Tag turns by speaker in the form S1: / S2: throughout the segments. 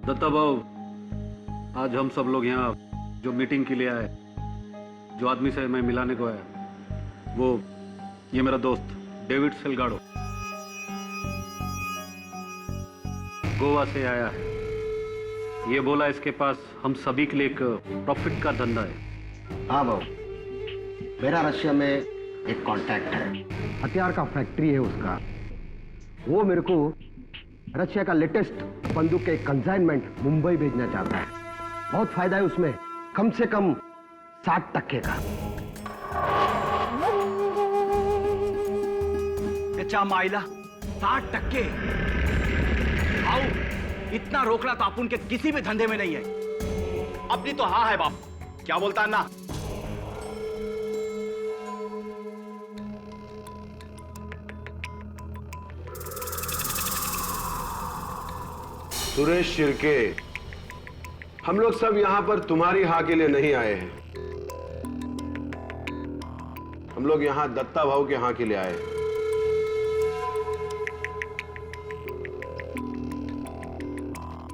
S1: दत्ता भाऊ, आज हम सब लोग यहाँ जो मीटिंग के लिए आए, जो आदमी से मैं मिलाने को आया, वो ये मेरा दोस्त डेविड सेल्गाडो, गोवा से आया है। ये बोला इसके पास हम सभी के लिए एक प्रॉफिट का धंधा है।
S2: हाँ भाऊ, मेरा रशिया में एक कांटेक्ट है, हथियार का फैक्ट्री है उसका। वो मेरे को रशिया का लेटेस्ट बंदूक के कंसाइनमेंट मुंबई भेजना चाहता है। बहुत फायदा है उसमें, कम से कम 60% का।
S3: अच्छा माइला, 60%? आओ, इतना रोकना तो अपन के किसी भी धंधे में नहीं है। अपनी तो हाँ है बाप, क्या बोलता है ना?
S4: सुरेश शिर्के, हम लोग सब यहां पर तुम्हारी हाँ के लिए नहीं आए हैं। हम लोग यहां दत्ता भाऊ के हाँ के लिए आए हैं।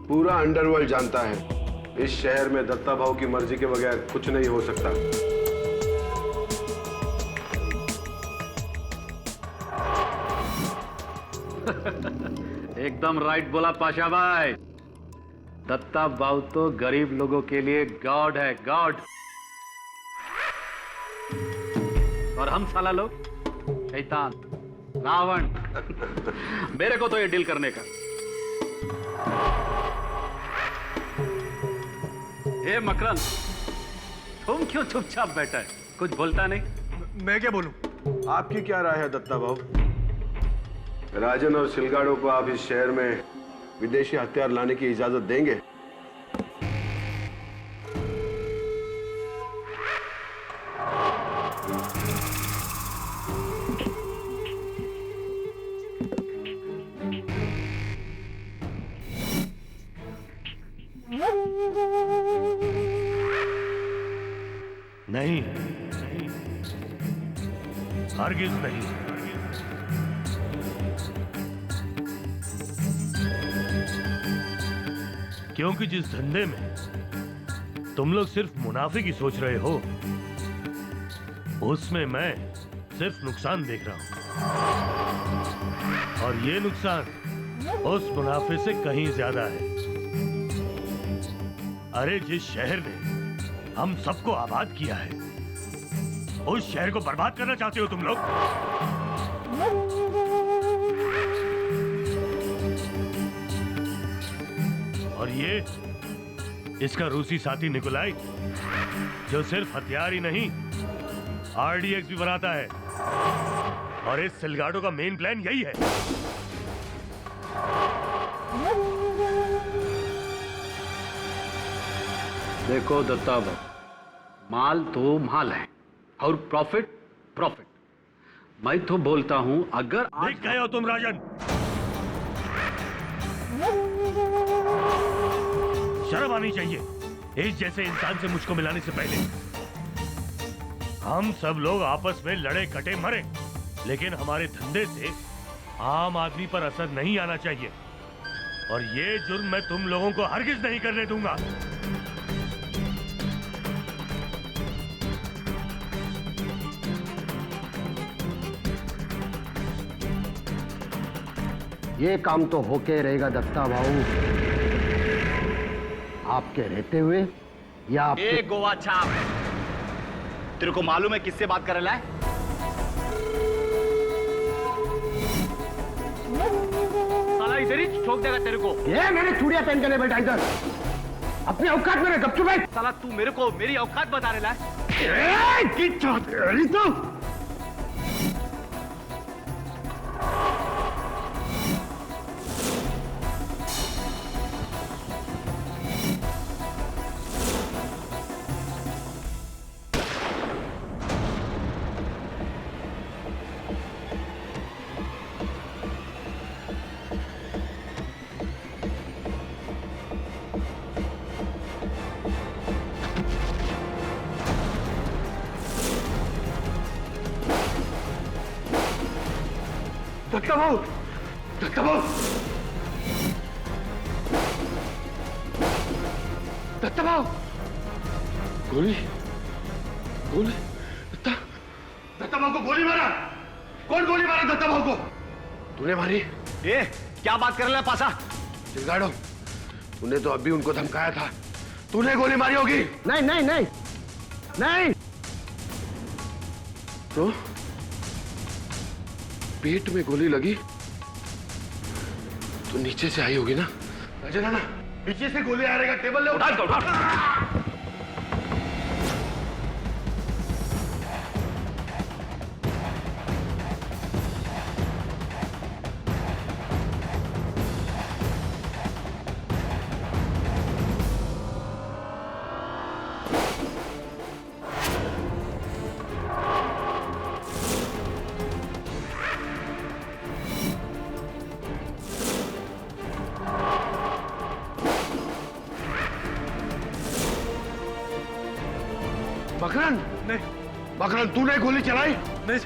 S4: पूरा अंडरवर्ल्ड जानता है इस शहर में दत्ता भाऊ की मर्जी के बगैर कुछ नहीं हो सकता।
S1: एकदम राइट बोला पाशा भाई। दत्ता भाऊ तो गरीब लोगों के लिए गॉड है, गॉड। और हम साला लोग शैतान, रावण। मेरे को तो ये डील करने का। हे मकरंद, तुम क्यों चुपचाप बैठा है? कुछ बोलता नहीं?
S3: मैं क्या बोलूं?
S4: आपकी क्या राय है दत्ता भाऊ? राजन और सिलगाड़ो को आप इस शहर में विदेशी हथियार लाने की इजाजत देंगे?
S5: नहीं, हरगिज नहीं। क्योंकि जिस धंधे में तुम लोग सिर्फ मुनाफे की सोच रहे हो, उसमें मैं सिर्फ नुकसान देख रहा हूं। और ये नुकसान उस मुनाफे से कहीं ज्यादा है। अरे जिस शहर ने हम सबको आबाद किया है, उस शहर को बर्बाद करना चाहते हो तुम लोग। और ये इसका रूसी साथी निकोलाई, जो सिर्फ हथियार ही नहीं आरडीएक्स भी बनाता है। और इस सिलगाडो का मेन प्लान यही है।
S1: देखो दत्ता भाऊ, माल तो माल है और प्रॉफिट प्रॉफिट। मैं तो बोलता हूं, अगर
S5: देख गए हो तुम राजन, शर्म आनी चाहिए इस जैसे इंसान से मुझको मिलाने से पहले। हम सब लोग आपस में लड़े कटे मरे, लेकिन हमारे धंधे से आम आदमी पर असर नहीं आना चाहिए। और ये जुर्म मैं तुम लोगों को हरगिज नहीं करने दूंगा।
S2: ये काम तो होके रहेगा दत्ता भाऊ, आपके रहते हुए या आपके...
S3: ए गोवा छाप, तेरे को मालूम है किससे बात कर रहा है? साला इधर ही ठोक देगा तेरे को।
S2: ये मैंने चूड़ियां पहन के नहीं बैठा इधर, अपने औकात में रह, गपचुप बैठ।
S3: साला तू मेरे को मेरी औकात बता रहा है?
S2: तो दत्ता भाऊ, दत्ता भाऊ,
S4: दत्ता भाव, गोली गोली दत्ता भाव को गोली मारा। कौन गोली मारा दत्ता भाव को? तूने मारी?
S3: ए, क्या बात कर रहे हैं पासा?
S4: सिलगाड़ो, तूने तो अभी उनको धमकाया था, तूने गोली मारी होगी।
S2: नहीं नहीं नहीं नहीं।
S4: तो पेट में गोली लगी तो नीचे से आई होगी ना? अजय ना, नीचे से गोली आ रहेगा, टेबल ले उठा। मकरन,
S3: नहीं
S4: मकरन तूने गोली चलाई?
S3: नहीं,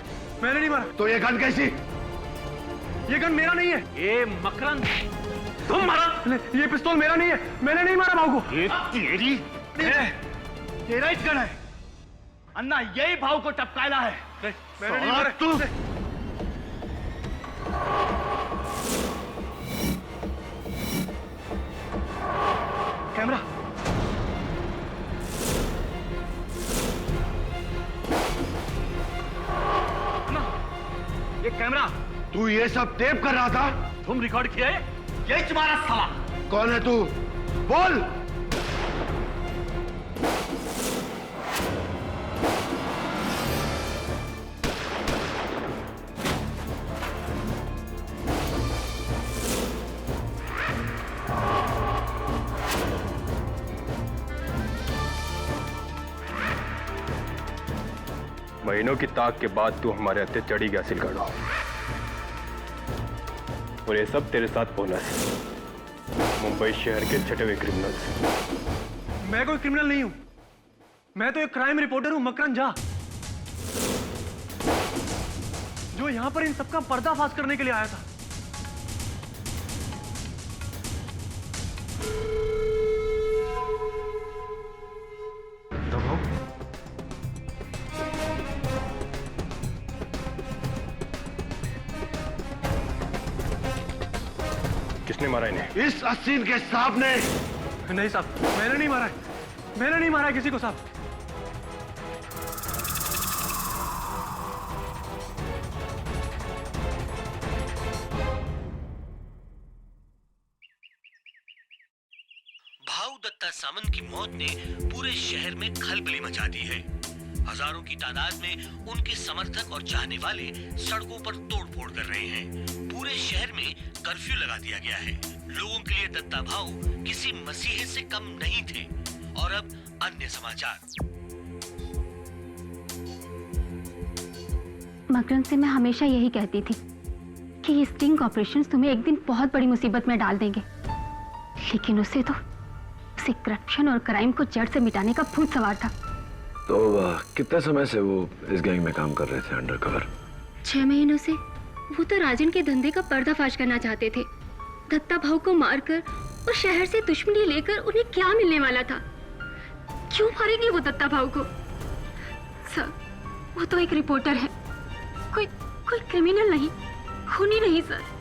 S3: मैंने नहीं मारा।
S4: तो ये गन कैसी?
S3: ये गन मेरा नहीं है। ए मकरन, तुम मारा? ये पिस्तौल मेरा नहीं है, मैंने नहीं मारा भाव को। ये तेरी तेरा ही गन है अन्ना, यही भाव को टपकायला है। मैंने नहीं मारा। तू कैमरा ये कैमरा,
S4: तू ये सब टेप कर रहा था?
S3: तुम रिकॉर्ड किया है? यही तुम्हारा साला।
S4: कौन है तू? बोल।
S6: महीनों की ताक के बाद तू हमारे हत्थे चढ़ी गया सिलगाड़ो, और ये सब तेरे साथ बोनस। मुंबई शहर के छठे हुए क्रिमिनल्स।
S3: मैं कोई क्रिमिनल नहीं हूं, मैं तो एक क्राइम रिपोर्टर हूं, मकरन झा, जो यहां पर इन सबका पर्दाफाश करने के लिए आया था।
S6: किसने मारा इन्हें?
S4: इस असीन के साहब ने।
S3: नहीं साहब, मैंने नहीं मारा है, मैंने नहीं मारा है किसी को साहब।
S7: भाऊ दत्ता सामंत की मौत ने पूरे शहर में खलबली मचा दी है। हजारों की तादाद में उनके समर्थक और चाहने वाले सड़कों पर तोड़फोड़ कर रहे हैं। पूरे शहर में कर्फ्यू लगा दिया गया है। लोगों के लिए दत्ता भाऊ किसी मसीहे से कम नहीं थे। और अब अन्य समाचार।
S8: मकरन से मैं हमेशा यही कहती थी कि ये स्टिंग ऑपरेशंस तुम्हें एक दिन बहुत बड़ी मुसीबत में डाल देंगे, लेकिन उसे करप्शन और क्राइम को जड़ से मिटाने का भूत सवार था।
S9: तो कितने समय से वो इस गैंग में काम कर रहे थे अंडरकवर?
S8: 6 महीनों से। वो तो राजन के धंधे का पर्दाफाश करना चाहते थे। दत्ता भाऊ को मारकर और शहर से दुश्मनी लेकर उन्हें क्या मिलने वाला था? क्यों मारेंगे वो दत्ता भाऊ को? सर, वो तो एक रिपोर्टर है, कोई क्रिमिनल नहीं, खूनी नहीं सर।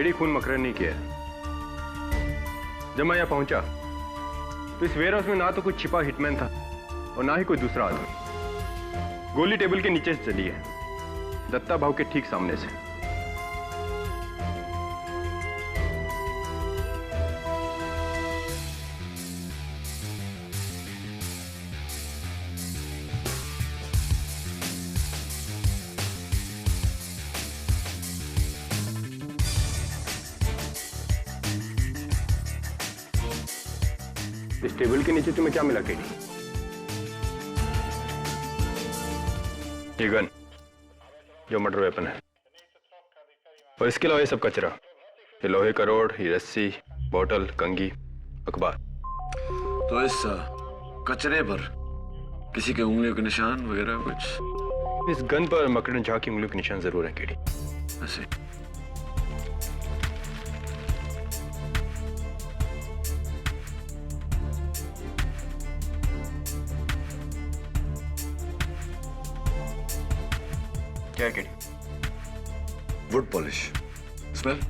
S6: एडी खून मकरन नहीं किया। जब मैं यहाँ पहुंचा तो इस वेयर हाउस में ना तो कोई छिपा हिटमैन था और ना ही कोई दूसरा आदमी। गोली टेबल के नीचे से चली है, दत्ता भाऊ के ठीक सामने से। इस टेबल के नीचे तुम्हें क्या मिला केडी? ये गन जो मर्डर वेपन है। और इसके अलावा ये सब कचरा, ये लोहे का रोड, ये रस्सी, बोतल, कंघी, अखबार।
S9: तो इस कचरे पर किसी के उंगलियों के निशान वगैरह कुछ?
S6: इस गन पर मकरन झा की उंगलियों के निशान जरूर हैं केडी।
S9: ऐसे
S6: क्या है केडी?
S9: Would polish smell.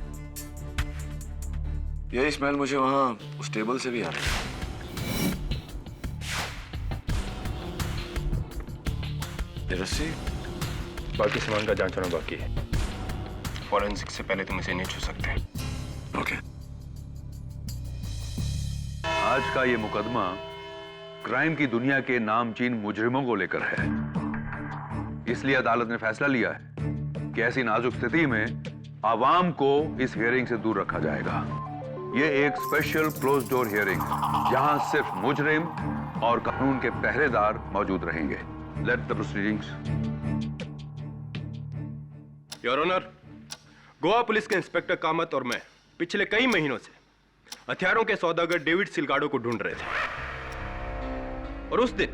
S9: यही स्मेल मुझे वहां उस टेबल से भी आ रही है। ये रस्सी?
S6: बाकी सामान का जांच होना बाकी है। फॉरेंसिक से पहले तुम इसे नहीं छू सकते।
S9: ओके।
S10: आज का ये मुकदमा क्राइम की दुनिया के नामचीन मुजरिमों को लेकर है। इसलिए अदालत ने फैसला लिया है कि ऐसी नाजुक स्थिति में आवाम को इस हियरिंग से दूर रखा जाएगा। ये एक स्पेशल क्लोज डोर हियरिंग, जहां सिर्फ मुजरिम और कानून के पहरेदार मौजूद रहेंगे। Let the proceedings.
S6: Your honour, Goa police के इंस्पेक्टर कामत और मैं पिछले कई महीनों से हथियारों के सौदागर डेविड सिलगाडो को ढूंढ रहे थे। और उस दिन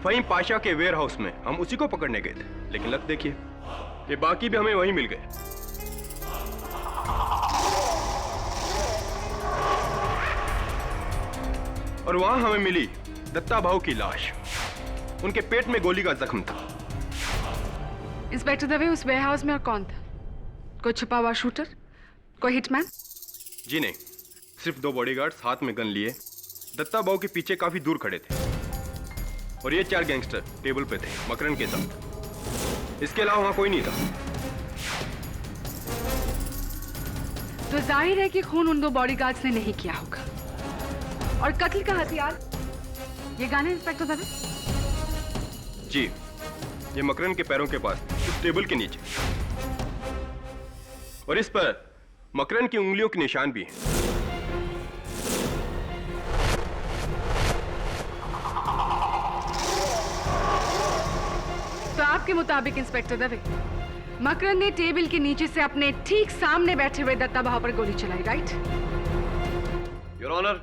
S6: फहीम पाशा के वेयर हाउस में हम उसी को पकड़ने गए थे, लेकिन लग देखिए ये बाकी भी हमें वहीं मिल गए। और वहां हमें मिली दत्ता भाऊ की लाश। उनके पेट में गोली का जख्म था।
S11: इंस्पेक्टर दवे, उस वेयरहाउस में और कौन था? कोई छुपा हुआ शूटर? कोई हिटमैन?
S6: जी नहीं, सिर्फ 2 बॉडीगार्ड्स हाथ में गन लिए दत्ता भाऊ के पीछे काफी दूर खड़े थे। और ये 4 गैंगस्टर टेबल पे थे मकरन के साथ। इसके अलावा वहां कोई नहीं था।
S11: तो जाहिर है कि खून उन 2 बॉडीगार्ड्स ने नहीं किया होगा। और कत्ल का हथियार ये गन है इंस्पेक्टर दवे?
S6: जी, ये मकरन के पैरों के पास, उस टेबल के नीचे। और इस पर मकरन की उंगलियों के निशान भी हैं।
S11: तो आपके मुताबिक इंस्पेक्टर दवे, मकरन ने टेबल के नीचे से अपने ठीक सामने बैठे हुए दत्ता भाऊ पर गोली चलाई, राइट?
S9: योर ऑनर,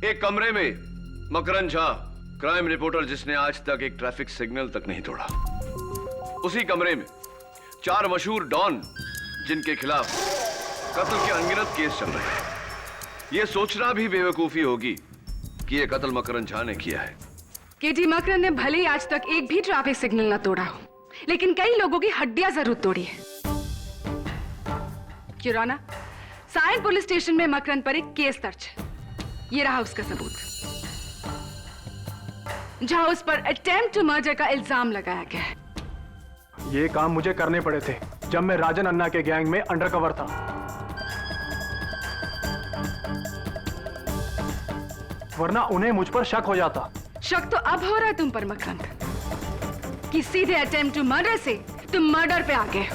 S9: एक कमरे में मकरन झा, क्राइम रिपोर्टर जिसने आज तक एक ट्रैफिक सिग्नल तक नहीं तोड़ा, उसी कमरे में 4 मशहूर डॉन जिनके खिलाफ कत्ल के अनगिनत केस चल रहे हैं। यह सोचना भी बेवकूफी होगी कि यह कत्ल मकरन झा ने किया है।
S11: केटी मकरन ने भले ही आज तक एक भी ट्रैफिक सिग्नल ना तोड़ा हो, लेकिन कई लोगों की हड्डियां जरूर तोड़ी है। किराना, सायन पुलिस स्टेशन में मकरन पर एक केस दर्ज है। ये रहा उसका सबूत, जहां उस पर अटेम्प्ट टू मर्डर का इल्जाम लगाया गया है।
S3: ये काम मुझे करने पड़े थे जब मैं राजन अन्ना के गैंग में अंडरकवर था। वरना उन्हें मुझ पर शक हो जाता।
S11: शक तो अब हो रहा है तुम पर मकरन, कि सीधे अटेम्प्ट टू मर्डर से तुम मर्डर पे आ गए।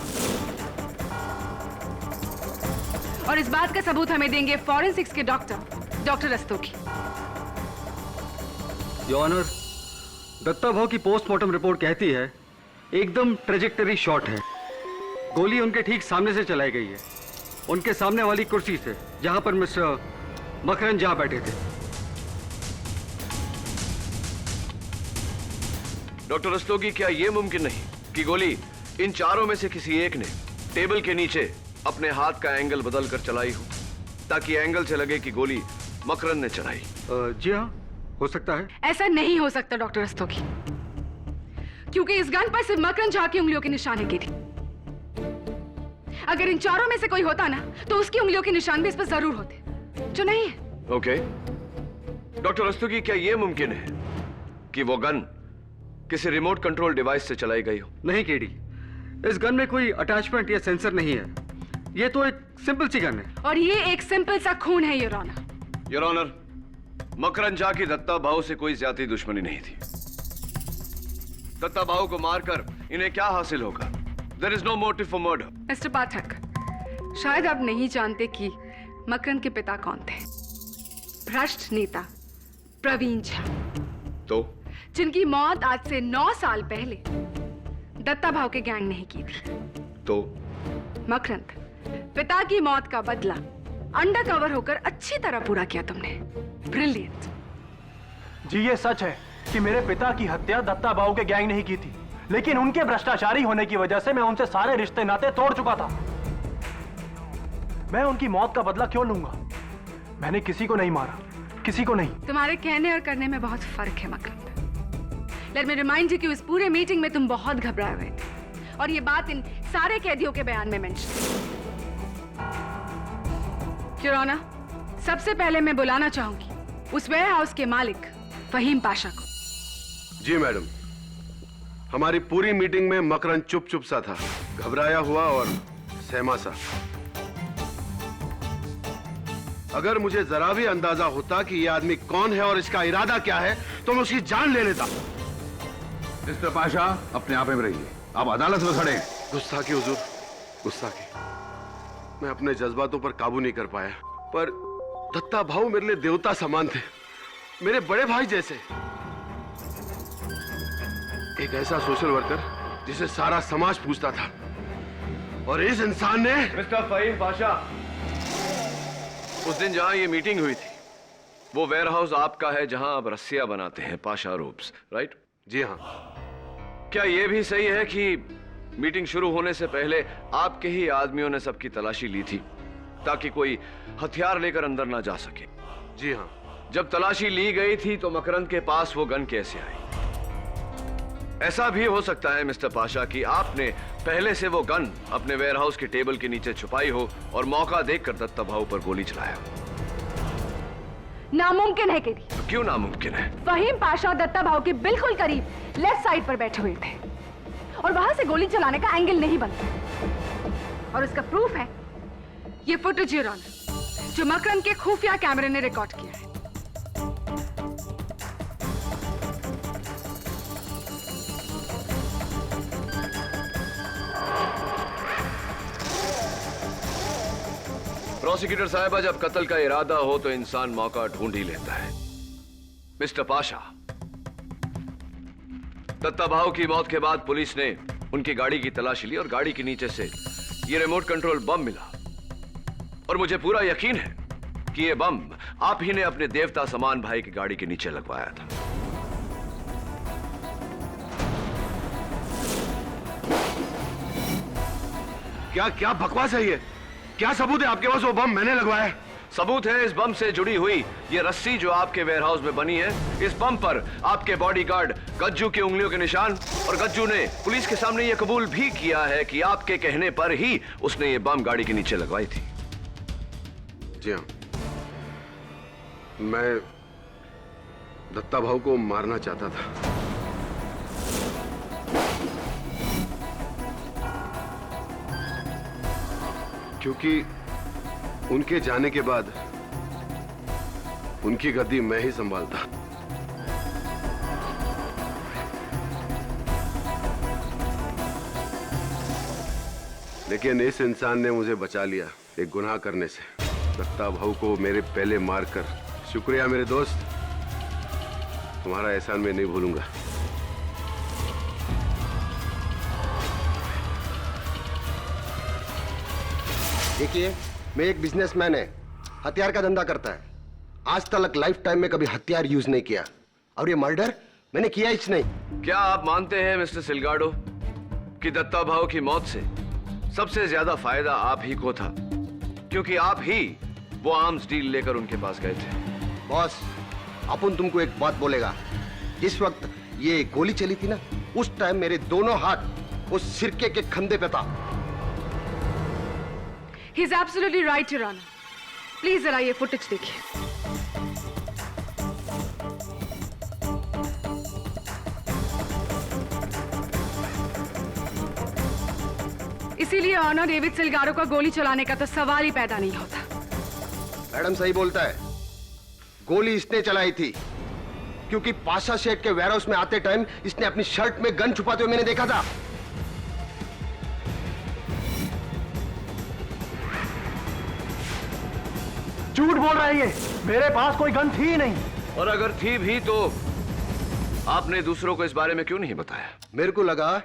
S11: और इस बात का सबूत हमें देंगे फॉरेंसिक्स के doctor Rastogi.
S1: Your honour, Datta Bhau की पोस्टमार्टम रिपोर्ट कहती है एकदम ट्रेजेक्टरी शॉट है। गोली उनके ठीक सामने से चलाई गई है, उनके सामने वाली कुर्सी से, जहां पर मिस्टर मकरन जा बैठे थे।
S9: डॉक्टर रस्तोगी, क्या यह मुमकिन नहीं कि गोली इन 4 में से किसी एक ने टेबल के नीचे अपने हाथ का एंगल बदलकर चलाई हो, ताकि एंगल से लगे कि गोली मकरन ने चलाई?
S1: जी हाँ, हो सकता है।
S11: ऐसा नहीं हो सकता डॉक्टर रस्तोगी, क्योंकि इस गन पर सिर्फ मकरन झा की उंगलियों के निशान है। अगर इन 4 में से कोई होता ना, तो उसकी उंगलियों के निशान भी इस पर जरूर होते, जो नहीं है।
S9: ओके। डॉक्टर रस्तोगी, क्या यह मुमकिन है कि वो गन किसी रिमोट कंट्रोल डिवाइस से चलाई गई हो?
S1: नहीं केडी, इस गन में कोई अटैचमेंट या सेंसर नहीं है। ये तो एक सिंपल सी गन है।
S11: और ये एक सिंपल सा खून है your honour.
S9: Your honour, Makrand Jha की दत्ता भाऊ से कोई ज्यादा दुश्मनी नहीं थी। दत्ता भाऊ को मारकर इन्हें क्या हासिल होगा? There is no motive for murder.
S11: Mister Pathak, शायद आप नहीं जानते कि मकरन के पिता कौन थे। भ्रष्ट नेता प्रवीण झा,
S9: तो
S11: जिनकी मौत आज से 9 साल पहले दत्ता भाऊ के गैंग ने ही की थी।
S9: तो
S11: मकरंद, पिता की मौत का बदला अंडर कवर होकर अच्छी तरह पूरा किया तुमने। ब्रिलियंट।
S3: जी ये सच है कि मेरे पिता की हत्या दत्ता बाबू के गैंग ने ही की थी, लेकिन उनके भ्रष्टाचारी होने की वजह से मैं उनसे सारे रिश्ते नाते तोड़ चुका था। मैं उनकी मौत का बदला क्यों लूंगा? मैंने किसी को नहीं मारा, किसी को नहीं।
S11: तुम्हारे कहने और करने में बहुत फर्क है मकरंद। लेट मी रिमाइंड यू कि उस पूरे मीटिंग में तुम बहुत घबराए हुए थे और ये बात इन सारे कैदियों के बयान में मेंशन है। योर ऑनर, सबसे पहले मैं बुलाना चाहूंगी उस वेयर हाउस के मालिक फहीम पाशा को।
S4: जी मैडम, हमारी पूरी मीटिंग में मकरंद चुप चुप सा था, घबराया हुआ और सहमा सा। अगर मुझे जरा भी अंदाजा होता कि यह आदमी कौन है और इसका इरादा क्या है तो मैं उसकी जान ले लेता।
S10: मिस्टर पाशा, अपने आप में रहिए, आप अदालत में खड़े हैं।
S4: गुस्ताखी हुजूर, गुस्ताखी। मैं अपने जज्बातों पर काबू नहीं कर पाया, पर दत्ता भाऊ मेरे लिए देवता समान थे, मेरे बड़े भाई जैसे। एक ऐसा सोशल वर्कर जिसे सारा समाज पूछता था, और इस इंसान ने।
S9: मिस्टर फहीम पाशा, उस दिन जहां ये मीटिंग हुई थी वो वेयर हाउस आपका है जहां आप रस्सियां बनाते हैं, पाशा रोप्स, राइट?
S4: जी हाँ।
S9: क्या यह भी सही है कि मीटिंग शुरू होने से पहले आपके ही आदमियों ने सबकी तलाशी ली थी ताकि कोई हथियार लेकर अंदर ना जा सके?
S4: जी हाँ।
S9: जब तलाशी ली गई थी तो मकरंद के पास वो गन कैसे आई? ऐसा भी हो सकता है मिस्टर पाशा कि आपने पहले से वो गन अपने वेयरहाउस के टेबल के नीचे छुपाई हो और मौका देखकर दत्ता भाऊ पर गोली चलाया।
S11: नामुमकिन है केडी।
S9: तो क्यों नामुमकिन है?
S11: फहीम पाशा दत्ता भाऊ के बिल्कुल करीब लेफ्ट साइड पर बैठे हुए थे और वहां से गोली चलाने का एंगल नहीं बनता, और उसका प्रूफ है ये फुटेज योर ऑनर, जो मकरंद के खुफिया कैमरे ने रिकॉर्ड किया है।
S9: प्रोसिक्यूटर साहिबा, जब कत्ल का इरादा हो तो इंसान मौका ढूंढ ही लेता है। मिस्टर पाशा, दत्ता भाऊ की मौत के बाद पुलिस ने उनकी गाड़ी की तलाशी ली और गाड़ी के नीचे से ये रिमोट कंट्रोल बम मिला, और मुझे पूरा यकीन है कि ये बम आप ही ने अपने देवता समान भाई की गाड़ी के नीचे लगवाया था।
S4: क्या क्या बकवास है ये? क्या सबूत है आपके पास वो बम मैंने लगवाया है?
S9: सबूत है इस बम से जुड़ी हुई ये रस्सी जो आपके वेयरहाउस में बनी है। इस बम पर आपके बॉडीगार्ड गज्जू की उंगलियों के निशान, और गज्जू ने पुलिस के सामने ये कबूल भी किया है कि आपके कहने पर ही उसने ये बम गाड़ी के नीचे लगवाई थी।
S4: जी हाँ, मैं दत्ता भाऊ को मारना चाहता था। क्योंकि उनके जाने के बाद उनकी गद्दी मैं ही संभालता। लेकिन इस इंसान ने मुझे बचा लिया एक गुनाह करने से। दत्ता भाऊ को मेरे पहले मारकर। शुक्रिया मेरे दोस्त, तुम्हारा एहसान मैं नहीं भूलूंगा।
S2: देखिए, मैं एक बिजनेसमैन है, हथियार का धंधा करता है। आज तक लाइफ टाइम में कभी हथियार यूज नहीं किया, और ये मर्डर मैंने किया ही नहीं।
S9: क्या आप मानते हैं मिस्टर सिलगाडो कि दत्ता भाऊ की मौत से सबसे ज्यादा फायदा आप ही को था, क्योंकि आप ही वो आर्म्स डील लेकर उनके पास गए थे?
S2: बॉस, अपन तुमको एक बात बोलेगा। जिस वक्त ये गोली चली थी ना, उस टाइम मेरे दोनों हाथ उस सिरके के खंधे पे था।
S11: He is absolutely right, Your Honor. Please जरा ये फुटेज देखिए। इसीलिए ऑनर डेविड सिलगारो का गोली चलाने का तो सवाल ही पैदा नहीं होता।
S2: मैडम सही बोलता है, गोली इसने चलाई थी क्योंकि पाशा शेख के वेयरहाउस में आते टाइम इसने अपनी शर्ट में गन छुपाते हुए मैंने देखा था।
S3: झूठ बोल रहा है ये, मेरे पास कोई गन थी ही नहीं।
S9: और अगर थी भी तो आपने दूसरों को इस बारे में क्यों नहीं बताया?
S2: मेरे को लगा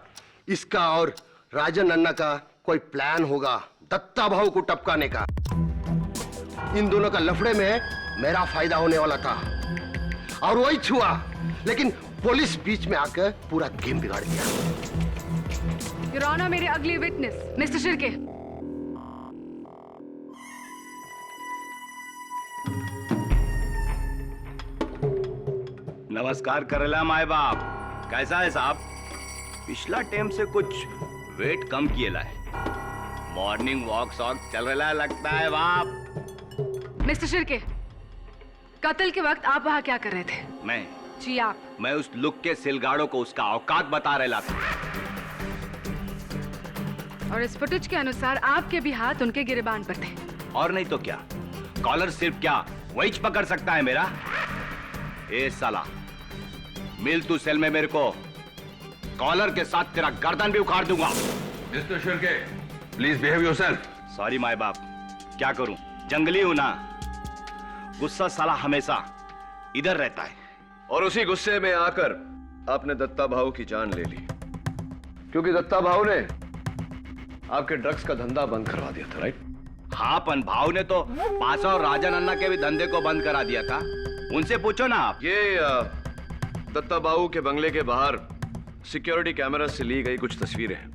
S2: इसका और राजन अन्ना का कोई प्लान होगा। दत्ता भाऊ को टपकाने का। इन दोनों का लफड़े में मेरा फायदा होने वाला था और वही छुआ, लेकिन पुलिस बीच में आकर पूरा गेम बिगाड़ दिया।
S11: योर ऑनर, मेरे अगले विटनेस मिस्टर शिर्के।
S9: नमस्कार करेला माए बाप, कैसा है साहब? पिछला टाइम से कुछ वेट कम किएला है। मॉर्निंग वॉक शॉक चल रहा लगता है बाप।
S11: मिस्टर शिर्के, कत्ल के वक्त आप वहां क्या कर रहे थे?
S9: जी आप? मैं उस लुक के सिलगाड़ों को उसका औकात बता रहा था।
S11: और इस फुटेज के अनुसार आपके भी हाथ उनके गिरेबान पर थे।
S9: और नहीं तो क्या, कॉलर सिर्फ क्या वही पकड़ सकता है मेरा? ए साला, मिल तू सेल में मेरे को, कॉलर के साथ तेरा गर्दन भी उखाड़ दूंगा।
S10: Mister Shirke, please behave yourself.
S9: Sorry my बाप, क्या करूं, जंगली हूं ना। गुस्सा साला हमेशा इधर रहता है, और उसी गुस्से में आकर आपने दत्ता भाऊ की जान ले ली, क्योंकि दत्ता भाऊ ने आपके ड्रग्स का धंधा बंद करवा दिया था, राइट? हाँ, पन भाऊ ने तो पासा और राजा नन्ना के भी धंधे को बंद करा दिया था। उनसे पूछो ना आप। ये दत्ता भाऊ के बंगले के बाहर सिक्योरिटी कैमरा से ली गई कुछ तस्वीरें हैं।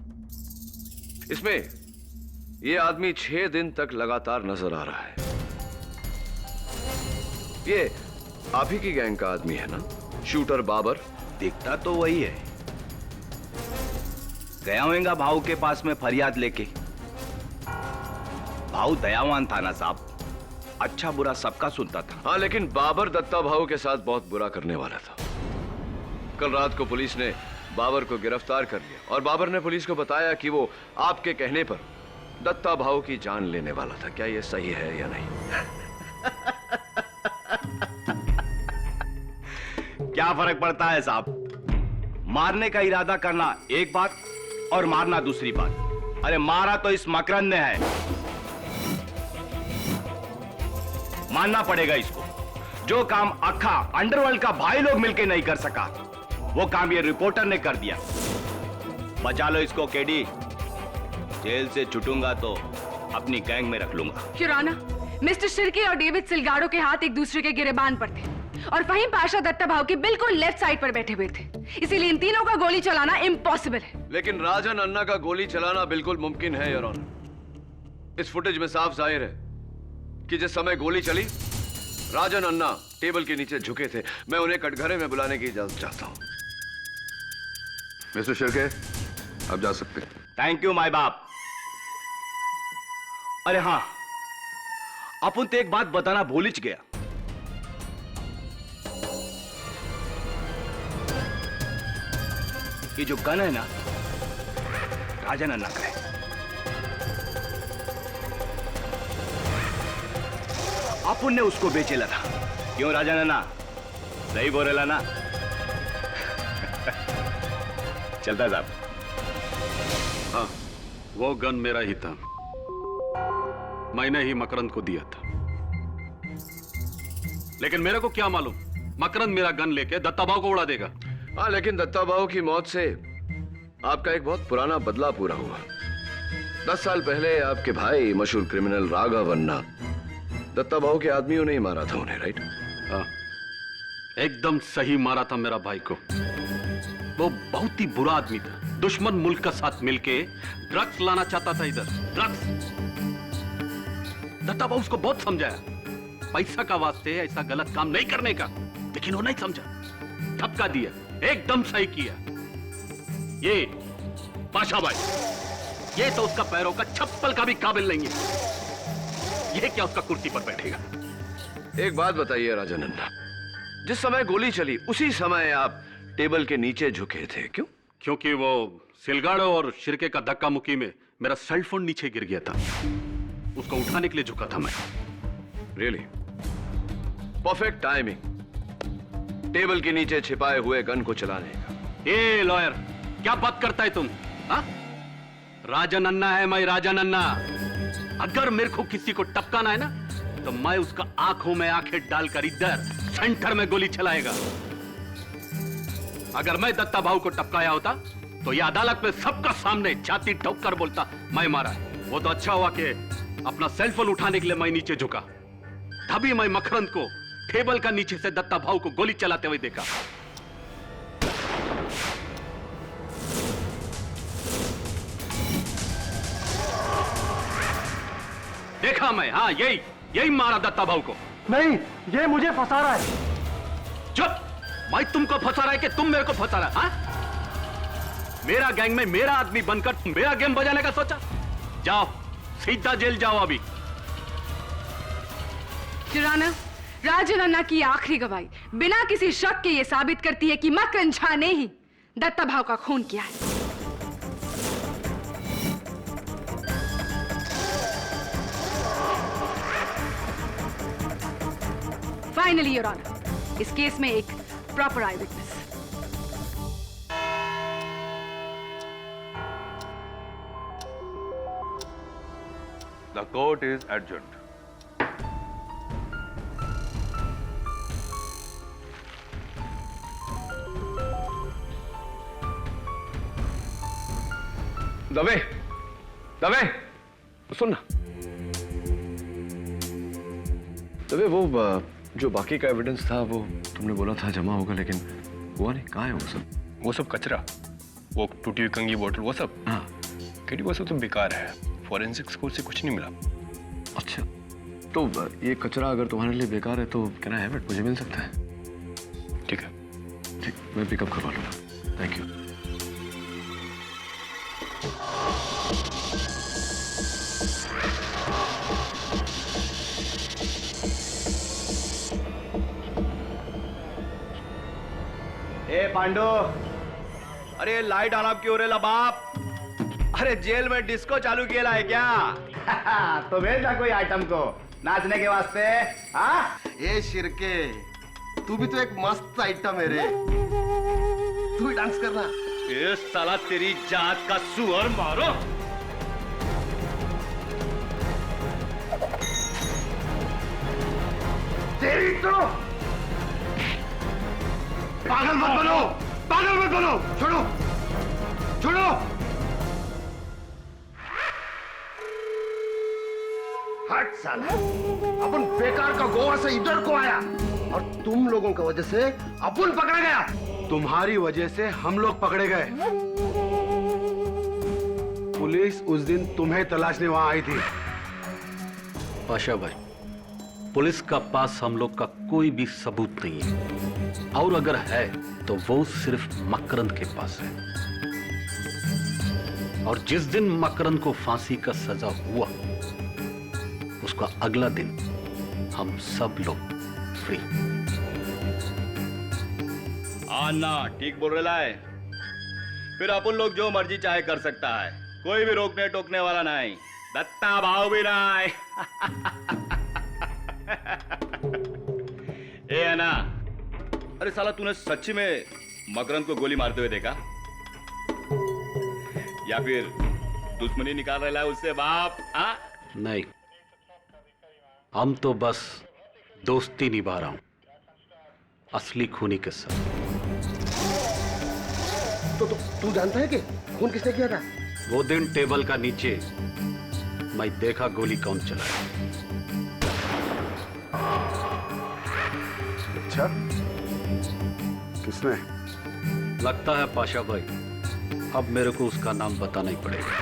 S9: इसमें ये आदमी 6 दिन तक लगातार नजर आ रहा है। ये आप ही की गैंग का आदमी है ना, शूटर बाबर? दिखता तो वही है। गया होगा भाऊ के पास में फरियाद लेके। भाऊ दयावान था ना साहब, अच्छा बुरा सबका सुनता था। हाँ, लेकिन बाबर दत्ता भाऊ के साथ बहुत बुरा करने वाला था। कल रात को पुलिस ने बाबर को गिरफ्तार कर लिया, और बाबर ने पुलिस को बताया कि वो आपके कहने पर दत्ता भाऊ की जान लेने वाला था। क्या ये सही है या नहीं? क्या फर्क पड़ता है साहब? मारने का इरादा करना एक बात और मारना दूसरी बात। अरे मारा तो इस मकरंद ने है, मानना पड़ेगा इसको। जो काम अखा अंडरवर्ल्ड का भाई लोग मिलकर नहीं कर सका, वो काम ये रिपोर्टर ने कर दिया। बचा लो इसको केडी, जेल से छूटूंगा तो अपनी गैंग में रख लूंगा।
S11: किराना, मिस्टर शिर्के और डेविड सिलगाड़ो के हाथ एक दूसरे के गिरेबान पर थे, और फहीम पाशा दत्ता भाऊ के बिल्कुल लेफ्ट साइड पर बैठे हुए थे। इसीलिए इन तीनों का गोली चलाना इम्पॉसिबल है। लेकिन राजा नन्ना का गोली चलाना बिल्कुल मुमकिन है योर ऑनर। इस फुटेज में साफ जाहिर है कि जिस समय गोली चली, राजा नन्ना टेबल के नीचे झुके थे। मैं उन्हें कटघरे में बुलाने की इजाजत चाहता हूं।
S10: मिस्टर शिर्के, आप जा सकते हैं।
S9: थैंक यू माय बाप। अरे हाँ, अपन तो एक बात बताना भूल ही गया। ये जो गन है ना, राजा नन्ना का है। अपन ने उसको बेचेला था। क्यों राजा नन्ना? सही बोलेला ना? चलता साहब।
S12: हाँ, वो गन मेरा ही था, मैंने ही मकरंद को दिया था। लेकिन मेरे को क्या मालूम मकरंद मेरा गन लेके दत्ता भाऊ को उड़ा देगा।
S9: हाँ, लेकिन दत्ता भाऊ की मौत से आपका एक बहुत पुराना बदला पूरा हुआ। 10 साल पहले आपके भाई मशहूर क्रिमिनल राघव अन्ना, दत्ता भाऊ के आदमियों ने ही मारा था उन्हें, राइट?
S12: हाँ, एकदम सही मारा था मेरा भाई को। वो बहुत ही बुरा आदमी था, दुश्मन मुल्क का साथ मिलके ड्रग्स लाना चाहता था इधर, ड्रग्स। दत्ता भाऊ उसको बहुत समझाया, पैसा का वास्ते ऐसा गलत काम नहीं करने का, लेकिन वो नहीं समझा, धक्का दिया। एकदम सही किया। ये पाशा भाई, ये तो उसका पैरों का चप्पल का भी काबिल नहीं है। ये क्या उसका कुर्सी पर बैठेगा?
S9: एक बात बताइए राजा नन्ना, जिस समय गोली चली उसी समय आप टेबल के नीचे झुके थे, क्यों?
S12: क्योंकि वो सिलगाड़ो और शिर्के का धक्का मुक्की में मेरा सेलफोन नीचे गिर गया था, उसको उठाने के लिए झुका था मैं।
S9: रियली? परफेक्ट टाइमिंग टेबल के नीचे छिपाए हुए गन को चलाने का।
S12: ए लॉयर, क्या बात करता है तुम? हा? राजा नन्ना है मैं, राजा नन्ना। अगर मेरे को किसी को टपकाना है ना, तो मैं उसका आंखों में आंखें डालकर इधर सेंटर में गोली चलाएगा। अगर मैं दत्ता भाऊ को टपकाया होता तो यह अदालत में सबका सामने छाती ठोक कर बोलता मैं मारा है। वो तो अच्छा हुआ कि अपना सेलफोन उठाने के लिए मैं नीचे झुका, तभी मैं मकरंद को टेबल का नीचे से दत्ता भाऊ को गोली चलाते हुए देखा। देखा मैं, हाँ यही मारा दत्ता भाऊ को।
S3: नहीं, ये मुझे फंसा रहा है।
S12: चुप! मैं तुमको फंसा रहा है कि तुम मेरे को फंसा रहा है? हाँ? मेरा गैंग में मेरा आदमी बनकर तुम मेरा गेम बजाने का सोचा? जाओ, सीधा जेल जाओ अभी।
S11: जुराना, राजन अन्ना की आखिरी गवाही बिना किसी शक के ये साबित करती है कि मकरंद झा ने ही दत्ता भाऊ का खून किया है। फाइनली योर ऑनर, इस केस में एक proper eyewitness.
S10: The court is adjourned.
S9: Dave, Dave, सुन ना। दवे, वो जो बाकी का एविडेंस था वो तुमने बोला था जमा होगा, लेकिन हुआ नहीं। कहाँ है वो सब?
S6: वो सब कचरा, वो टूटी हुई कंगी बोतल, वो सब।
S9: हाँ,
S6: केडी वो सब तो बेकार है। फॉरेंसिक स्कोर से कुछ नहीं मिला।
S9: अच्छा, तो ये कचरा अगर तुम्हारे लिए बेकार है तो कैन आई हैव इट? मुझे मिल सकता है?
S6: ठीक है,
S9: ठीक, मैं पिकअप करवा लूँगा। Thank you.
S3: ए पांडु, अरे लाइट ऑन क्यों रे बाप? अरे जेल में डिस्को चालू किया है क्या? तो भेज ना कोई आइटम को नाचने के वास्ते। हाँ,
S2: ए शिरके, तू भी तो एक मस्त आइटम है रे, तू भी डांस करना।
S3: ये साला तेरी जात का सुअर मारो।
S2: तेरी तो पागल मत बनो, पागल मत बनो, छोड़ो, छोड़ो। हट साला, अपन बेकार का गोवा से इधर को आया और तुम लोगों की वजह से अपन पकड़ा गया। तुम्हारी वजह से हम लोग पकड़े गए। पुलिस उस दिन तुम्हें तलाशने वहां आई थी।
S12: पाशा भाई, पुलिस का पास हम लोग का कोई भी सबूत नहीं है, और अगर है तो वो सिर्फ मकरंद के पास है। और जिस दिन मकरंद को फांसी का सजा हुआ, उसका अगला दिन हम सब लोग फ्री।
S3: आना ठीक बोल रहा है। फिर अपन लोग जो मर्जी चाहे कर सकता है, कोई भी रोकने टोकने वाला नहीं, दत्ता भाव भी नहीं। ए अन्ना, अरे साला तूने सच्ची में मकरंद को गोली मारते हुए देखा या फिर दुश्मनी निकाल रहा है उससे बाप? हाँ?
S12: नहीं, हम तो बस दोस्ती निभा रहा हूं, असली खूनी के साथ।
S2: तो तू जानता है कि खून किसने किया था?
S12: वो दिन टेबल का नीचे मैं देखा गोली कौन चलाया।
S2: अच्छा, किसने?
S12: लगता है पाशा भाई, अब मेरे को उसका नाम बताना ही पड़ेगा।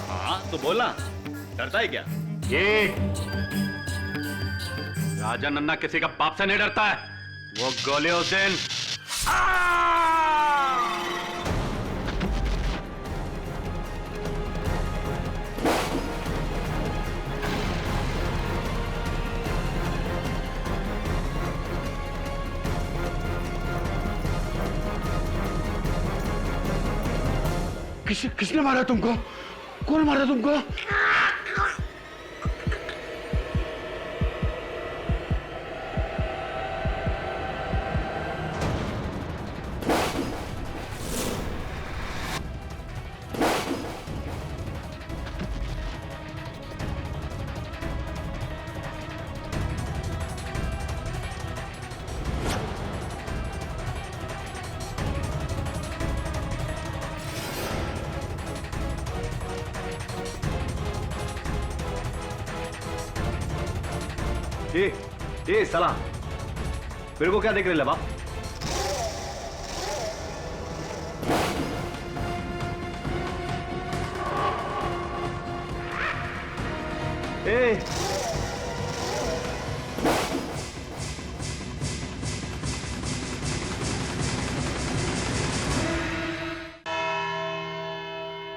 S3: हाँ तो बोलना, डरता है क्या?
S12: ये राजन अन्ना किसी का बाप से नहीं डरता है। वो गोली हुसैन।
S2: किसने मारा तुमको? कौन मारा तुमको?
S3: ए साला, मेरे को क्या देख रहे लबा? ए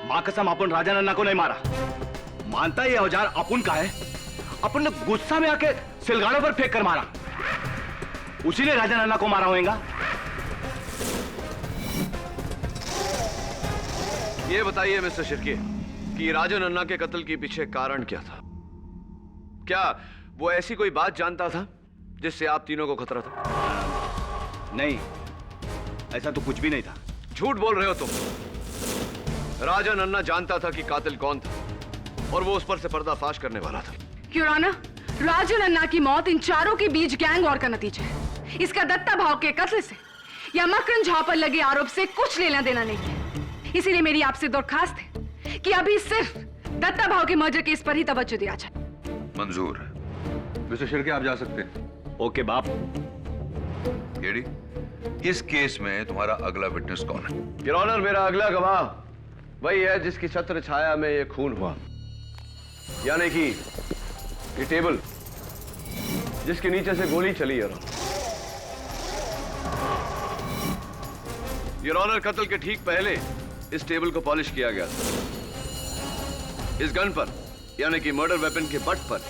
S3: मां कसम, अपन राजा नन्ना को नहीं मारा। मानता ये औजार अपुन का है। अपन ने गुस्सा में आके सिलगाड़ों पर फेंक कर मारा। उसी ने राजा नन्ना को मारा होगा।
S9: ये बताइए मिस्टर शिर्के कि राजा नन्ना के कत्ल के पीछे कारण क्या था? क्या वो ऐसी कोई बात जानता था जिससे आप तीनों को खतरा था?
S3: नहीं, ऐसा तो कुछ भी नहीं था।
S9: झूठ बोल रहे हो तुम। राजा नन्ना जानता था कि कातिल कौन था और वो उस पर से पर्दाफाश करने वाला था।
S11: योर ऑनर, राजा नन्ना की मौत इन चारों के बीच गैंग वॉर का नतीजा है। इसका दत्ता भाव के कत्ल से या मकरन झा पर लगे आरोप से कुछ लेना देना नहीं है। इसीलिए मेरी आपसे दरखास्त है कि अभी सिर्फ दत्ता भाव के मर्डर केस पर ही तवज्जो दिया जाए।
S10: मंजूर। मिस्टर शिर्के, आप जा सकते हैं।
S3: ओके बाप।
S10: केडी, इस केस में तुम्हारा अगला विटनेस कौन है?
S9: योर ऑनर, मेरा अगला गवाह वही है जिसकी छत्र छाया में ये खून हुआ, यानी कि ये टेबल जिसके नीचे से गोली चली। योर ऑनर, कत्ल के ठीक पहले इस टेबल को पॉलिश किया गया था। इस गन पर यानी कि मर्डर वेपन के बट पर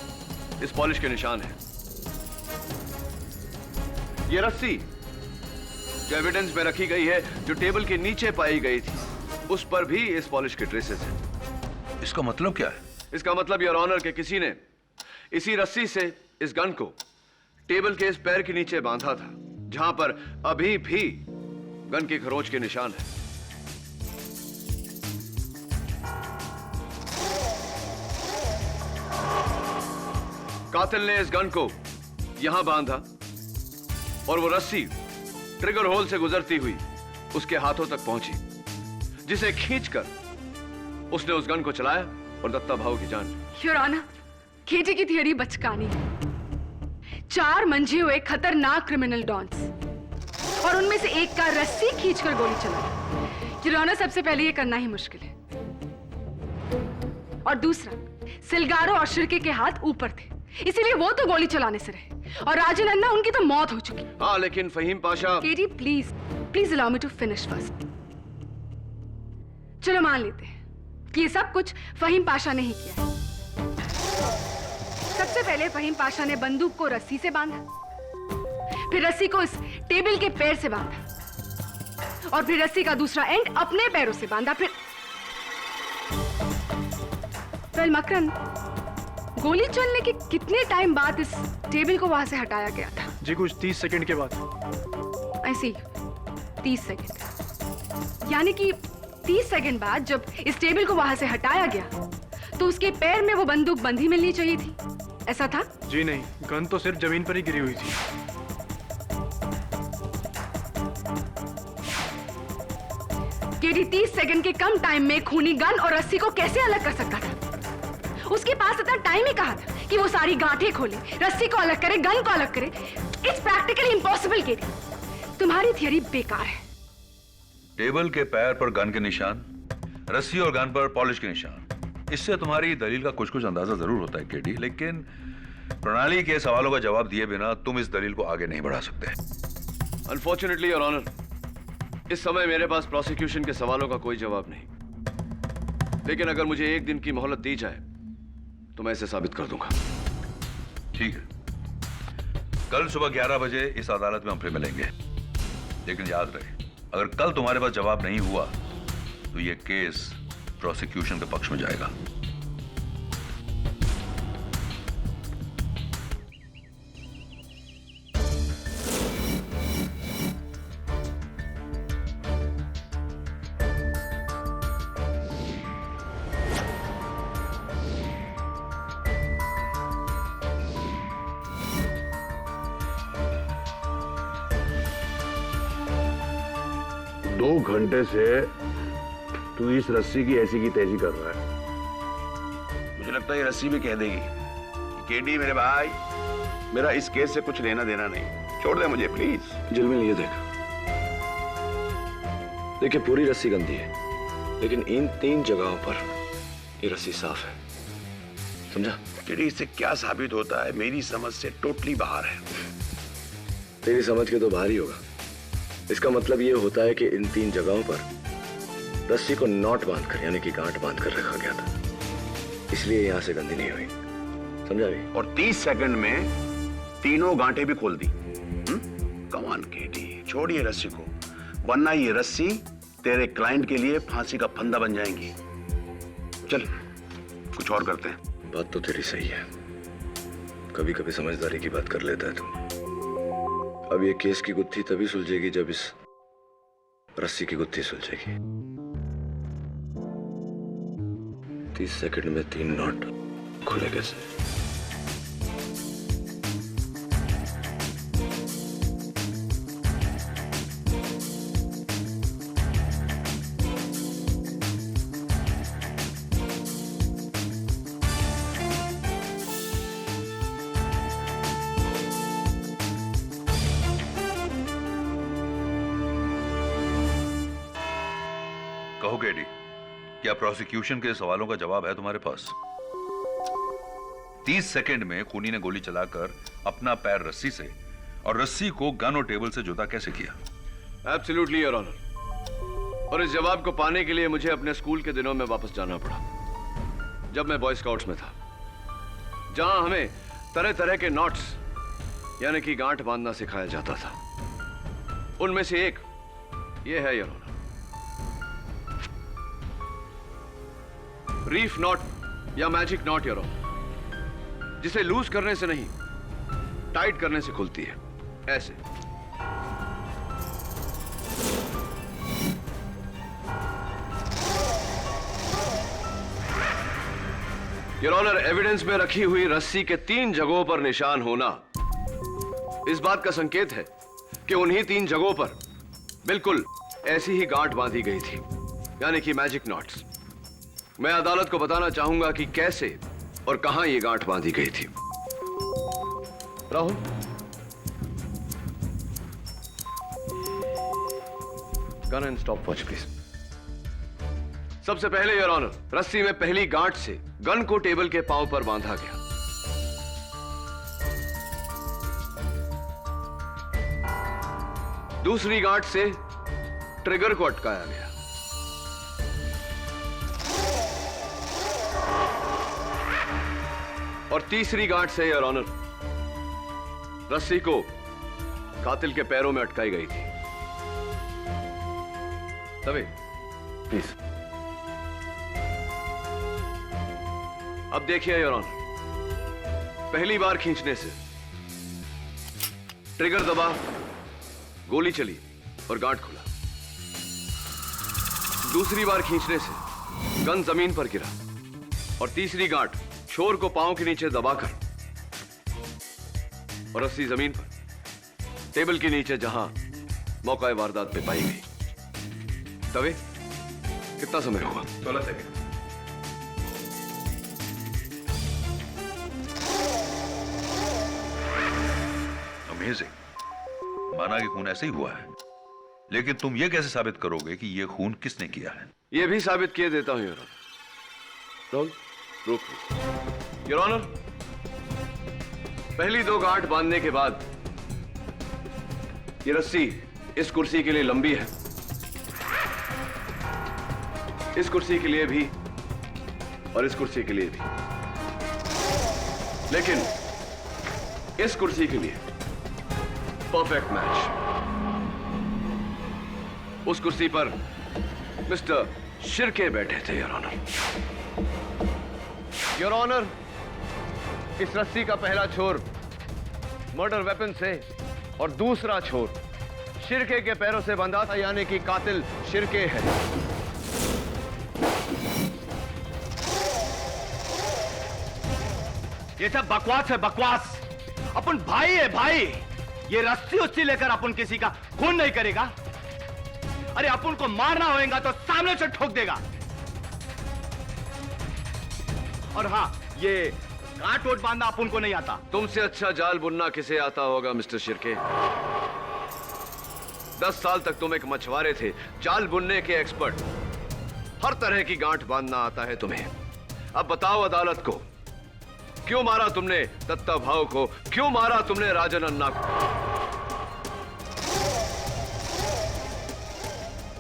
S9: इस पॉलिश के निशान हैं। ये रस्सी जो एविडेंस में रखी गई है, जो टेबल के नीचे पाई गई थी, उस पर भी इस पॉलिश के ट्रेसेस हैं।
S10: इसका मतलब क्या है?
S9: इसका मतलब योर ऑनर के किसी ने इसी रस्सी से इस गन को टेबल के इस पैर के नीचे बांधा था, जहां पर अभी भी गन की खरोंच के निशान है। कातिल ने इस गन को यहां बांधा और वो रस्सी ट्रिगर होल से गुजरती हुई उसके हाथों तक पहुंची, जिसे खींचकर उसने उस गन को चलाया और दत्ता भाव की जान ली।
S11: योर ऑनर, केटी की थियरी बचकानी है। 4 मंझे हुए खतरनाक क्रिमिनल डॉन्स और उनमें से एक का रस्सी खींचकर गोली चला। योर ऑनर, सबसे पहले ये करना ही मुश्किल है, और दूसरा, सिलगारो और शिर्के के हाथ ऊपर थे, इसीलिए वो तो गोली चलाने से रहे, और राजा नन्ना उनकी तो मौत हो चुकी।
S9: हाँ, लेकिन Faheem Pasha.
S11: Katie please please allow me to finish first. चलो मान लेते हैं कि ये सब कुछ फहीम पाशा ने ही किया है। सबसे पहले फहीम पाशा ने बंदूक को रस्सी से बांधा, फिर रस्सी को इस टेबल के पैर से बांधा, और फिर रस्सी का दूसरा एंड अपने पैरों से बांधा। फिर मकरन, गोली चलने के कितने टाइम बाद इस टेबल को वहां से हटाया गया था?
S6: जी कुछ 30 सेकंड के बाद।
S11: ऐसी 30 सेकंड, यानी कि 30 सेकंड बाद जब इस टेबल को वहां से हटाया गया तो उसके पैर में वो बंदूक बंधी मिलनी चाहिए थी, ऐसा था?
S6: जी नहीं, गन तो सिर्फ जमीन पर ही गिरी हुई थी।
S11: केडी 30 सेकंड के कम टाइम में खूनी गन और रस्सी को कैसे अलग कर सकता था? उसके पास इतना टाइम ही कहा था कि वो सारी गांठें खोले, रस्सी को अलग करे, गन को अलग करे। It's practically impossible. केडी, तुम्हारी थियरी बेकार है।
S10: टेबल के पैर पर गन के निशान, रस्सी और गन पर पॉलिश के निशान, इससे तुम्हारी दलील का कुछ कुछ अंदाजा जरूर होता है केडी, लेकिन प्रणाली के सवालों का जवाब दिए बिना तुम इस दलील को आगे नहीं बढ़ा सकते।
S9: अनफॉर्चुनेटली योर ऑनर, इस समय मेरे पास प्रोसिक्यूशन के सवालों का कोई जवाब नहीं, लेकिन अगर मुझे 1 दिन की मोहलत दी जाए तो मैं इसे साबित कर दूंगा।
S10: ठीक है, कल सुबह 11 बजे इस अदालत में हम फिर मिलेंगे, लेकिन याद रहे, अगर कल तुम्हारे पास जवाब नहीं हुआ तो यह केस प्रोसिक्यूशन के पक्ष में जाएगा।
S4: दो घंटे से तू इस रस्सी की ऐसी की तैसी कर रहा है। मुझे लगता है ये रस्सी भी कह देगी कि केडी मेरे भाई
S13: मेरा इस केस से कुछ लेना देना नहीं, छोड़ दे मुझे प्लीज।
S9: जिलमिल ये देख, देखिए पूरी रस्सी गंदी है, लेकिन इन 3 जगहों पर ये रस्सी साफ है, समझा?
S13: तेरी इससे क्या साबित होता है? मेरी समझ से टोटली बाहर है।
S9: तेरी समझ के तो बाहर ही होगा। इसका मतलब ये होता है कि इन 3 जगहों पर रस्सी को नॉट बांधकर यानी कि गांठ बांधकर रखा गया था, इसलिए यहां से गंदी नहीं हुई, समझा भी?
S13: और 30 सेकंड में तीनों गांठें भी खोल दी। कम ऑन केटी, छोड़िए रस्सी को, वरना ये रस्सी तेरे क्लाइंट के लिए फांसी का फंदा बन जाएंगी। चल कुछ और करते हैं।
S9: बात तो तेरी सही है, कभी कभी समझदारी की बात कर लेता है तू। अब ये केस की गुत्थी तभी सुलझेगी जब इस रस्सी की गुत्थी सुलझेगी। 30 सेकंड में 3 नॉट खुले कैसे?
S10: कहो केडी, क्या प्रोसिक्यूशन के सवालों का जवाब है तुम्हारे पास? 30 सेकंड में खूनी ने गोली चलाकर अपना पैर रस्सी से और रस्सी को गन और टेबल से जुदा कैसे किया?
S9: Absolutely your honour. और इस जवाब को पाने के लिए मुझे अपने स्कूल के दिनों में वापस जाना पड़ा, जब मैं बॉय स्काउट्स में था, जहां हमें तरह तरह के नॉट्स यानी कि गांठ बांधना सिखाया जाता था। उनमें से एक ये है योर ऑनर, रीफ नॉट या मैजिक नॉट योर ऑनर, जिसे लूज करने से नहीं टाइट करने से खुलती है, ऐसे। योर ऑनर, एविडेंस में रखी हुई रस्सी के 3 जगहों पर निशान होना इस बात का संकेत है कि उन्हीं 3 जगहों पर बिल्कुल ऐसी ही गांठ बांधी गई थी, यानी कि मैजिक नॉट्स। मैं अदालत को बताना चाहूंगा कि कैसे और कहां ये गांठ बांधी गई थी। Rahul, gun and stop watch please. सबसे पहले योर ऑनर, रस्सी में पहली गांठ से गन को टेबल के पांव पर बांधा गया। दूसरी गांठ से ट्रिगर को अटकाया गया। और तीसरी गांठ से योर ऑनर, रस्सी को कातिल के पैरों में अटकाई गई थी। तभी प्लीज। अब देखिए योर ऑनर, पहली बार खींचने से ट्रिगर दबा, गोली चली और गांठ खुला। दूसरी बार खींचने से गन जमीन पर गिरा और तीसरी गांठ छोर को पांव के नीचे दबाकर और रस्सी जमीन पर टेबल के नीचे जहां मौका वारदात पे पाई गई। तवे कितना समय हुआ?
S13: 16 सेकंड।
S10: अमेजिंग। माना कि खून ऐसे ही हुआ है, लेकिन तुम ये कैसे साबित करोगे कि यह खून किसने किया है?
S9: यह भी साबित किए देता हूं योर ऑनर। रोक योर ऑनर, पहली 2 गांठ बांधने के बाद ये रस्सी इस कुर्सी के लिए लंबी है, इस कुर्सी के लिए भी और इस कुर्सी के लिए भी, लेकिन इस कुर्सी के लिए परफेक्ट मैच। उस कुर्सी पर मिस्टर शिर्के बैठे थे योर ऑनर। योर ऑनर, इस रस्सी का पहला छोर मर्डर वेपन से और दूसरा छोर शिर्के के पैरों से बंधा था, यानी कि कातिल शिर्के है।
S3: ये सब बकवास है, बकवास। अपन भाई है भाई। ये रस्सी उस्सी लेकर अपन किसी का खून नहीं करेगा। अरे अपन को मारना होगा तो सामने से ठोक देगा। और हाँ, ये गांठ वोट बांधना अपन को नहीं आता।
S9: तुमसे अच्छा जाल बुनना किसे आता होगा मिस्टर शिर्के। 10 साल तक तुम एक मछुआरे थे, जाल बुनने के एक्सपर्ट। हर तरह की गांठ बांधना आता है तुम्हें। अब बताओ अदालत को, क्यों मारा तुमने दत्ता भाऊ को, क्यों मारा तुमने राजन अन्ना को?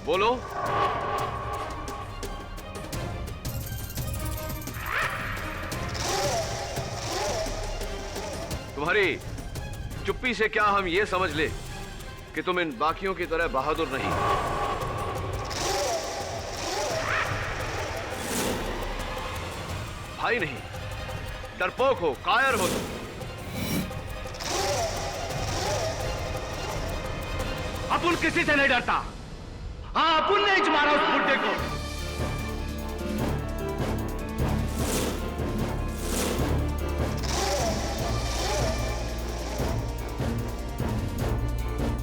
S9: बोलो। तुम्हारी चुप्पी से क्या हम ये समझ ले कि तुम इन बाकियों की तरह बहादुर नहीं? भाई नहीं, डरपोक हो, कायर हो तुम।
S3: अपन किसी से नहीं डरता। हाँ, अपन ने ही मारा उस बुड्ढे को।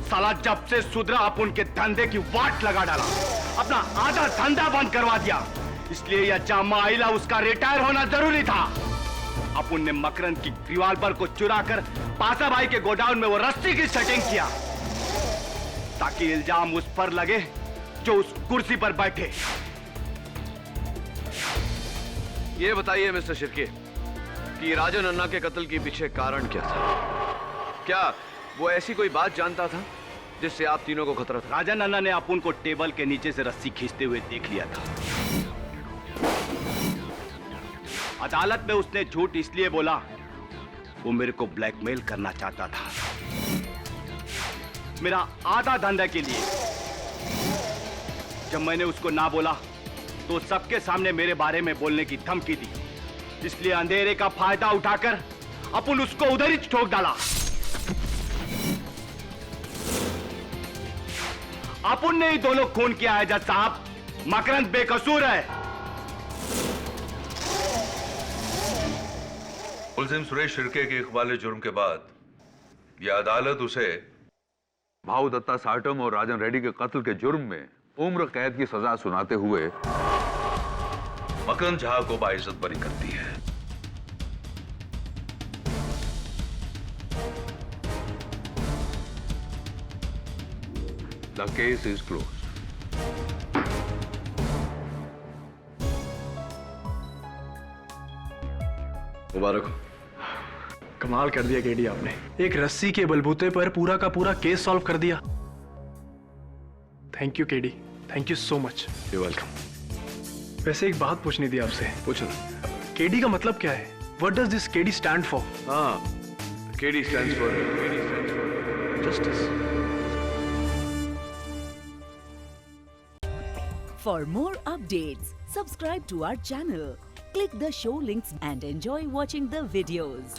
S3: साला जब से सुधरा अपन के धंधे की वाट लगा डाला, अपना आधा धंधा बंद करवा दिया। इसलिए यह जामा आइला उसका रिटायर होना जरूरी था। अपन ने मकरंद की रिवॉल्वर को चुरा कर पासा भाई के गोडाउन में वो रस्सी की सेटिंग किया ताकि इल्जाम उस पर लगे जो उस कुर्सी पर बैठे।
S9: ये बताइए मिस्टर शिर्के कि राजन अन्ना के कत्ल के पीछे कारण क्या था? क्या वो ऐसी कोई बात जानता था जिससे आप तीनों को खतरा था?
S3: राजन अन्ना ने अपन को टेबल के नीचे से रस्सी खींचते हुए देख लिया था। अदालत में उसने झूठ इसलिए बोला, वो मेरे को ब्लैकमेल करना चाहता था, मेरा आधा धंधा के लिए। जब मैंने उसको ना बोला तो सबके सामने मेरे बारे में बोलने की धमकी दी। इसलिए अंधेरे का फायदा उठाकर अपन उसको उधर ही ठोक डाला। अपन ने ही दोनों खून किया है जज साहब। मकरंद बेकसूर है।
S10: मुलजिम सुरेश शिर्के के इकबाल जुर्म के बाद यह अदालत उसे भाऊ दत्ता साटम और राजन रेड्डी के कत्ल के जुर्म में उम्र कैद की सजा सुनाते हुए मकरंद झा को बाइज्जत बरी करती है। The case is closed.
S9: मुबारक हो।
S6: कमाल कर दिया केडी आपने। एक रस्सी के बलबूते पर पूरा का पूरा केस सॉल्व कर दिया। Thank you KD, thank you so much.
S9: You welcome.
S6: वैसे एक बात पूछनी थी आपसे।
S9: पूछो।
S6: केडी का मतलब क्या है? What does this KD stand for?
S9: हाँ, KD stands for justice.
S14: For more updates, subscribe to our channel, click the show links and enjoy watching the videos.